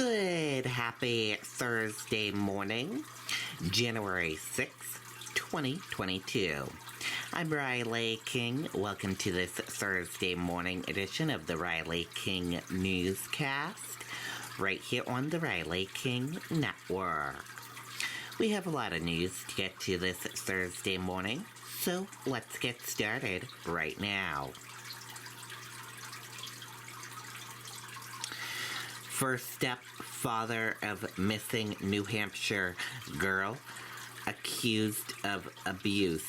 Good, happy Thursday morning, January 6th, 2022. I'm Riley King. Welcome to this Thursday morning edition of the Riley King Newscast, right here on the Riley King Network. We have a lot of news to get to this Thursday morning, so let's get started right now. First up, father of missing New Hampshire girl accused of abuse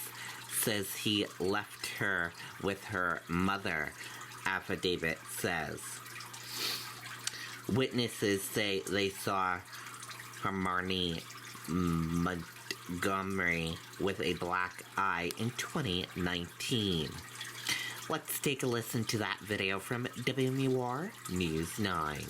says he left her with her mother, affidavit says. Witnesses say they saw Harmony Montgomery with a black eye in 2019. Let's take a listen to that video from WMUR News 9.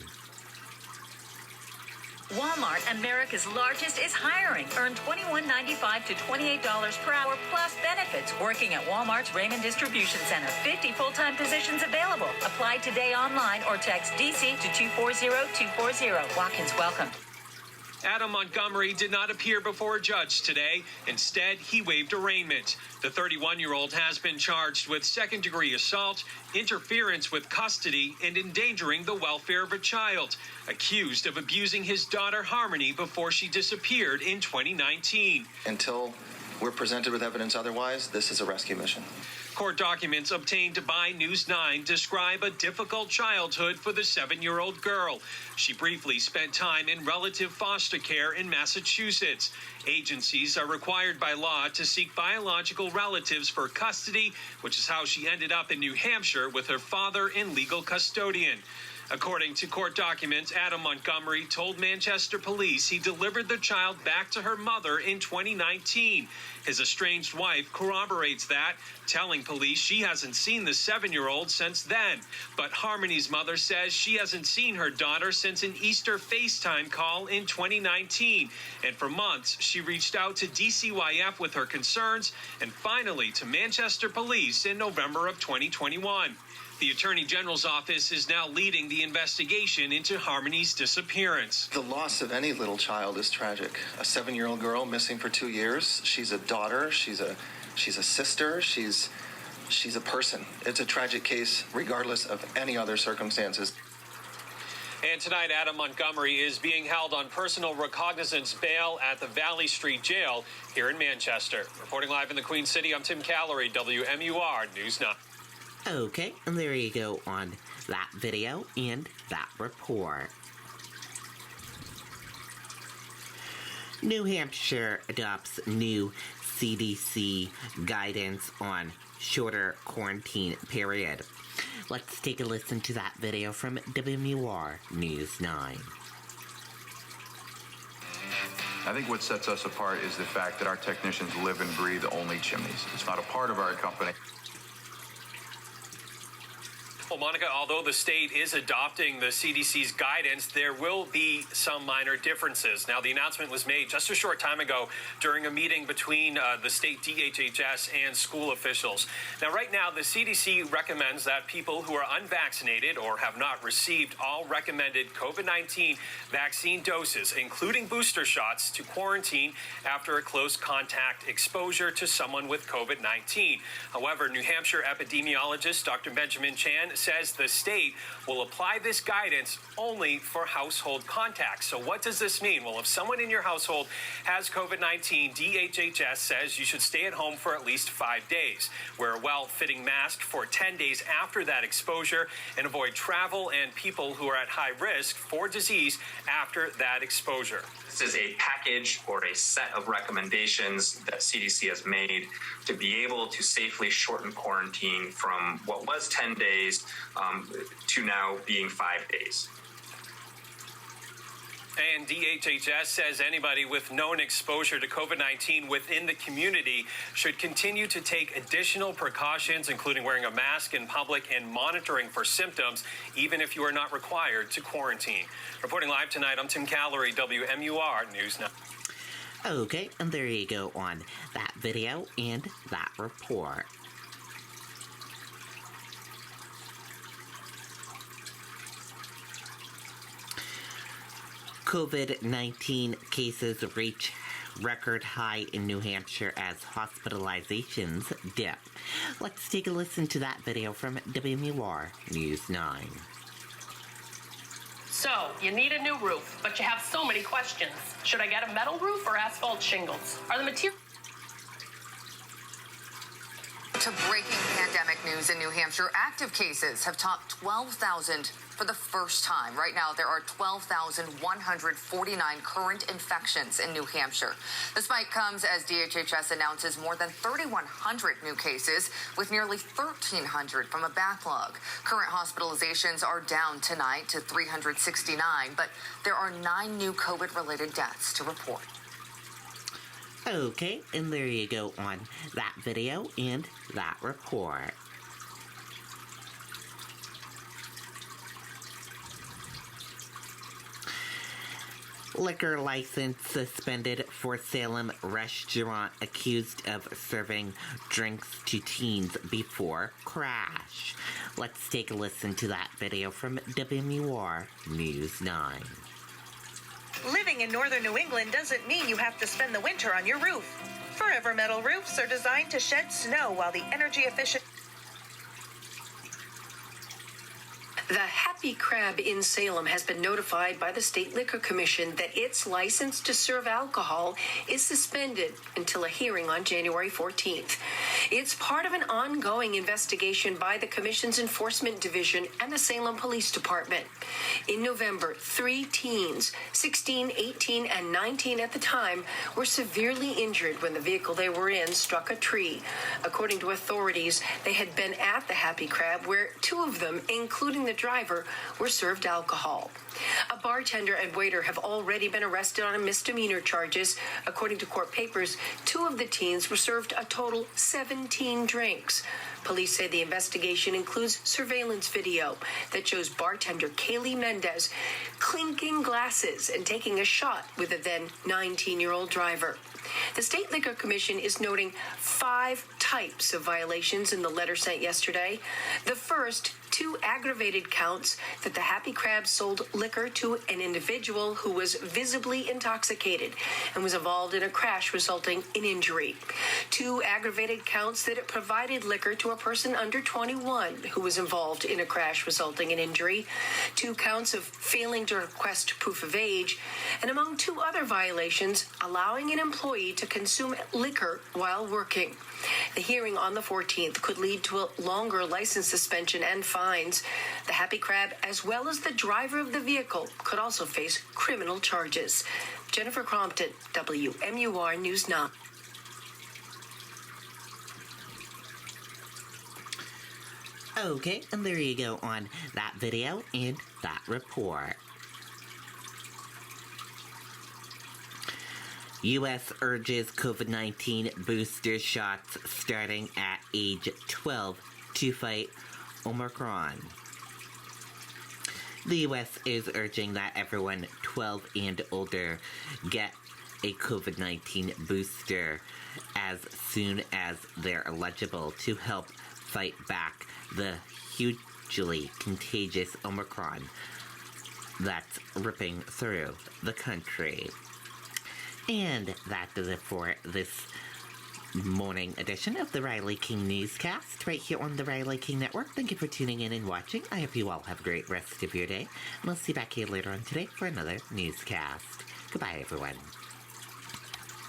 Walmart, America's largest, is hiring. Earn $21.95 to $28 per hour plus benefits working at Walmart's Raymond Distribution Center. 50 full-time positions available. Apply today online or text DC to 240240. Walk-ins welcome. Adam Montgomery did not appear before a judge today. Instead, he waived arraignment. The 31-year-old has been charged with second-degree assault, interference with custody, and endangering the welfare of a child, accused of abusing his daughter Harmony before she disappeared in 2019. Until we're presented with evidence otherwise, this is a rescue mission. Court documents obtained by News 9 describe a difficult childhood for the 7-year-old girl. She briefly spent time in relative foster care in Massachusetts. Agencies are required by law to seek biological relatives for custody, which is how she ended up in New Hampshire with her father in legal custodian. According to court documents, Adam Montgomery told Manchester police he delivered the child back to her mother in 2019. His estranged wife corroborates that, telling police she hasn't seen the 7-year-old since then. But Harmony's mother says she hasn't seen her daughter since an Easter FaceTime call in 2019. And for months, she reached out to DCYF with her concerns and finally to Manchester police in November of 2021. The Attorney General's office is now leading the investigation into Harmony's disappearance. The loss of any little child is tragic. A 7-year-old girl missing for 2 years. She's a daughter. She's a sister. She's a person. It's a tragic case, regardless of any other circumstances. And tonight, Adam Montgomery is being held on personal recognizance bail at the Valley Street Jail here in Manchester. Reporting live in the Queen City, I'm Tim Callery, WMUR News 9. Okay, and there you go on that video and that report. New Hampshire adopts new CDC guidance on shorter quarantine period. Let's take a listen to that video from WMUR News 9. I think what sets us apart is the fact that our technicians live and breathe only chimneys. It's not a part of our company. Well, Monica, although the state is adopting the CDC's guidance, there will be some minor differences. Now, the announcement was made just a short time ago during a meeting between the state DHHS and school officials. Now, right now, the CDC recommends that people who are unvaccinated or have not received all recommended COVID-19 vaccine doses, including booster shots, to quarantine after a close contact exposure to someone with COVID-19. However, New Hampshire epidemiologist Dr. Benjamin Chan says the state will apply this guidance only for household contacts. So what does this mean? Well, if someone in your household has COVID-19, DHHS says you should stay at home for at least 5 days. Wear a well-fitting mask for 10 days after that exposure and avoid travel and people who are at high risk for disease after that exposure. This is a package or a set of recommendations that CDC has made to be able to safely shorten quarantine from what was 10 days to now being 5 days. And DHHS says anybody with known exposure to COVID-19 within the community should continue to take additional precautions, including wearing a mask in public and monitoring for symptoms, even if you are not required to quarantine. Reporting live tonight, I'm Tim Callery, WMUR News 9. Okay, and there you go on that video and that report. COVID-19 cases reach record high in New Hampshire as hospitalizations dip. Let's take a listen to that video from WMUR News 9. So, you need a new roof, but you have so many questions. Should I get a metal roof or asphalt shingles? Are the materials... To breaking pandemic news in New Hampshire, active cases have topped 12,000 for the first time. Right now, there are 12,149 current infections in New Hampshire. The spike comes as DHHS announces more than 3,100 new cases, with nearly 1,300 from a backlog. Current hospitalizations are down tonight to 369, but there are 9 new COVID-related deaths to report. Okay, and there you go on that video and that report. Liquor license suspended for Salem restaurant accused of serving drinks to teens before crash. Let's take a listen to that video from WMUR News 9. Living in northern New England doesn't mean you have to spend the winter on your roof. Forever Metal roofs are designed to shed snow while the energy efficient... The Happy Crab in Salem has been notified by the State Liquor Commission that its license to serve alcohol is suspended until a hearing on January 14th. It's part of an ongoing investigation by the Commission's Enforcement Division and the Salem Police Department. In November, 3 teens, 16, 18, and 19 at the time, were severely injured when the vehicle they were in struck a tree. According to authorities, they had been at the Happy Crab where 2 of them, including the driver, were served alcohol. A bartender and waiter have already been arrested on misdemeanor charges. According to court papers, 2 of the teens were served a total 17 drinks. Police say the investigation includes surveillance video that shows bartender Kaylee Mendez clinking glasses and taking a shot with a then 19-year-old driver. The State Liquor Commission is noting 5 types of violations in the letter sent yesterday. The first, 2 aggravated counts that the Happy Crab sold liquor to an individual who was visibly intoxicated and was involved in a crash resulting in injury. 2 aggravated counts that it provided liquor to a person under 21 who was involved in a crash resulting in injury. 2 counts of failing to request proof of age, and among 2 other violations, allowing an employee to consume liquor while working. The hearing on the 14th could lead to a longer license suspension and fines. The Happy Crab, as well as the driver of the vehicle, could also face criminal charges. Jennifer Crompton, WMUR News 9. Okay, and there you go on that video and that report. U.S. urges COVID-19 booster shots starting at age 12 to fight Omicron. The U.S. is urging that everyone 12 and older get a COVID-19 booster as soon as they're eligible to help fight back the hugely contagious Omicron that's ripping through the country. And that does it for this morning edition of the Riley King Newscast right here on the Riley King Network. Thank you for tuning in and watching. I hope you all have a great rest of your day. And I'll see you back here later on today for another newscast. Goodbye, everyone.